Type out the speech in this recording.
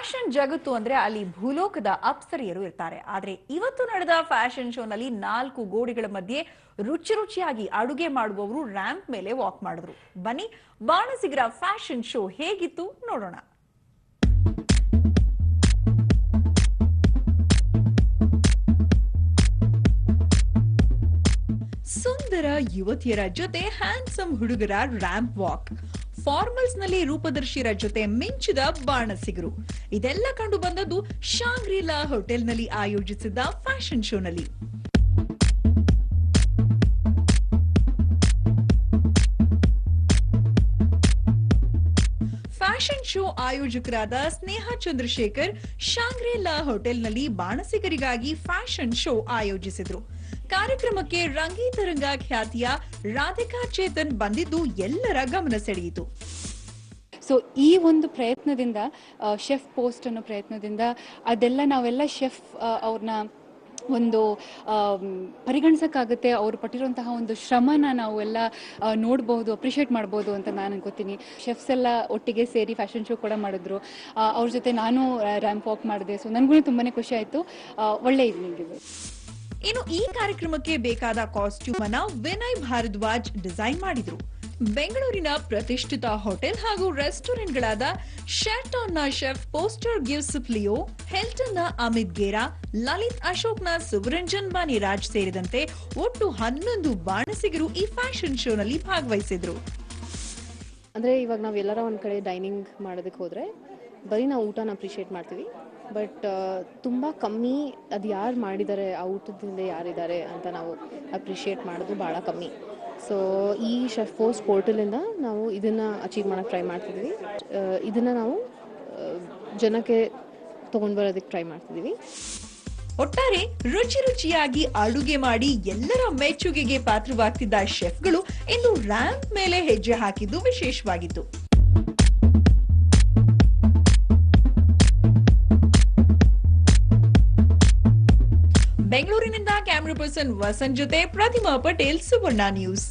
Fashion ಜಗತ್ತು ಅಂದ್ರೆ ಅಲ್ಲಿ ಭೂಲೋಕದ ಅಪ್ಸರಿಯರು ಇರ್ತಾರೆ. ಆದ್ರೆ ಇವತ್ತು ನಡೆದ ಫ್ಯಾಷನ್ ಶೋನಲ್ಲಿ 4 ಗೋಡೆಗಳ ಮಧ್ಯೆ ರುಚಿ ರುಚಿಯಾಗಿ ಅಡುಗೆ ಮಾಡುವವರು ರ್ಯಾಂಪ್ ಮೇಲೆ ವಾಕ್ ಮಾಡಿದ್ರು. ಬನ್ನಿ, ಬಾಣಸಿಗರ ಫ್ಯಾಷನ್ ಶೋ ಹೇಗಿತ್ತು ನೋಡೋಣ. ಸುಂದರ ಯುವತಿಯರ ಜೊತೆ ಹ್ಯಾಂಡ್ಸಮ್ ಹುಡುಗರ ರ್ಯಾಂಪ್ ವಾಕ್, ಫಾರ್ಮಲ್ಸ್ ನಲ್ಲಿ ರೂಪದರ್ಶಿಯರ ಜೊತೆ ಮಿಂಚಿದ ಬಾಣಸಿಗರು. ಇದೆಲ್ಲ ಕಂಡು ಬಂದದ್ದು ಶಾಂಗ್ರಿಲಾ ಹೋಟೆಲ್ನಲ್ಲಿ ಆಯೋಜಿಸಿದ್ದ ಫ್ಯಾಷನ್ ಶೋನಲ್ಲಿ. ಫ್ಯಾಷನ್ ಶೋ ಆಯೋಜಕರಾದ ಸ್ನೇಹಾ ಚಂದ್ರಶೇಖರ್ ಶಾಂಗ್ರಿಲಾ ಹೋಟೆಲ್ನಲ್ಲಿ ಬಾಣಸಿಗರಿಗಾಗಿ ಫ್ಯಾಷನ್ ಶೋ ಆಯೋಜಿಸಿದ್ರು. ಕಾರ್ಯಕ್ರಮಕ್ಕೆ ರಂಗೀತರಂಗ ಖ್ಯಾತಿಯ ರಾಧಿಕಾ ಚೇತನ್ ಬಂದಿದ್ದು ಎಲ್ಲರ ಗಮನ ಸೆಳೆಯಿತು. ಸೊ ಈ ಒಂದು ಪ್ರಯತ್ನದಿಂದ, ಶೆಫ್ ಪೋಸ್ಟ್ ಅನ್ನೋ ಪ್ರಯತ್ನದಿಂದ ಅದೆಲ್ಲ ನಾವೆಲ್ಲ ಶೆಫ್ ಅವ್ರನ್ನ ಒಂದು ಪರಿಗಣಿಸೋಕ್ಕಾಗುತ್ತೆ. ಅವರು ಪಟ್ಟಿರುವಂತಹ ಒಂದು ಶ್ರಮನ ನಾವು ಎಲ್ಲ ನೋಡ್ಬೋದು, ಅಪ್ರಿಷಿಯೇಟ್ ಮಾಡ್ಬೋದು ಅಂತ ನಾನು ಅನ್ಕೋತೀನಿ. ಶೆಫ್ಸ್ ಎಲ್ಲ ಒಟ್ಟಿಗೆ ಸೇರಿ ಫ್ಯಾಷನ್ ಶೋ ಕೂಡ ಮಾಡಿದ್ರು. ಅವ್ರ ಜೊತೆ ನಾನು ರ್ಯಾಂಪ್ ವಾಕ್ ಮಾಡಿದೆ. ಸೊ ನನಗೂ ತುಂಬಾನೇ ಖುಷಿ ಆಯಿತು. ಒಳ್ಳೆ ಈವ್ನಿಂಗ್ ಇದು. ಇನ್ನು ಈ ಕಾರ್ಯಕ್ರಮಕ್ಕೆ ಬೇಕಾದ ಕಾಸ್ಟ್ಯೂಮ್ ಅನ್ನ ವಿನಯ್ ಭಾರದ್ವಾಜ್ ಡಿಸೈನ್ ಮಾಡಿದ್ರು. ಬೆಂಗಳೂರಿನ ಪ್ರತಿಷ್ಠಿತ ಹೋಟೆಲ್ ಹಾಗೂ ರೆಸ್ಟೋರೆಂಟ್ಗಳಾದ ಶೆರ್ಟಾನ್ ನ ಶೆಫ್ ಪೋಸ್ಟರ್ ಗಿವ್ಸ್ ಲಿಯೋ, ಹೆಲ್ಟನ್ ನ ಅಮಿತ್ ಗೇರಾ, ಲಲಿತ್ ಅಶೋಕ್ ನ ಸುಬ್ರಂಜನ್ ಬಾನಿರಾಜ್ ಸೇರಿದಂತೆ ಒಟ್ಟು 11 ಬಾಣಸಿಗರು ಈ ಫ್ಯಾಷನ್ ಶೋನಲ್ಲಿ ಭಾಗವಹಿಸಿದ್ರು. ಅಂದ್ರೆ ಇವಾಗ ನಾವೆಲ್ಲರ ಒಂದ್ ಕಡೆ ಡೈನಿಂಗ್ ಮಾಡೋದಕ್ಕೆ ಹೋದ್ರೆ ಬರೀ ನಾವು ಊಟನ ಅಪ್ರಿಷಿಯೇಟ್ ಮಾಡ್ತೀವಿ, ಬಟ್ ತುಂಬ ಕಮ್ಮಿ ಅದು ಯಾರು ಮಾಡಿದ್ದಾರೆ, ಆ ಊಟದಿಂದ ಯಾರಿದ್ದಾರೆ ಅಂತ ನಾವು ಅಪ್ರಿಷಿಯೇಟ್ ಮಾಡೋದು ಭಾಳ ಕಮ್ಮಿ. ಸೊ ಈ ಶೆಫ್ ಪೋಸ್ಟ್ ಪೋರ್ಟಲಿಂದ ನಾವು ಇದನ್ನು ಅಚೀವ್ ಮಾಡೋಕ್ಕೆ ಟ್ರೈ ಮಾಡ್ತಿದ್ದೀವಿ. ಇದನ್ನು ನಾವು ಜನಕ್ಕೆ ತೊಗೊಂಡು ಬರೋದಕ್ಕೆ ಟ್ರೈ ಮಾಡ್ತಿದ್ದೀವಿ. ಒಟ್ಟಾರೆ ರುಚಿ ರುಚಿಯಾಗಿ ಅಡುಗೆ ಮಾಡಿ ಎಲ್ಲರ ಮೆಚ್ಚುಗೆಗೆ ಪಾತ್ರವಾಗ್ತಿದ್ದ ಶೆಫ್ಗಳು ಇಂದು ರ್ಯಾಂಪ್ ಮೇಲೆ ಹೆಜ್ಜೆ ಹಾಕಿದ್ದು ವಿಶೇಷವಾಗಿತ್ತು. ಬೆಂಗಳೂರಿನಿಂದ ಕ್ಯಾಮರಾ ಪರ್ಸನ್ ವಸಂತ್ ಜೊತೆ ಪ್ರತಿಮಾ ಪಟೇಲ್, ಸುವರ್ಣ ನ್ಯೂಸ್.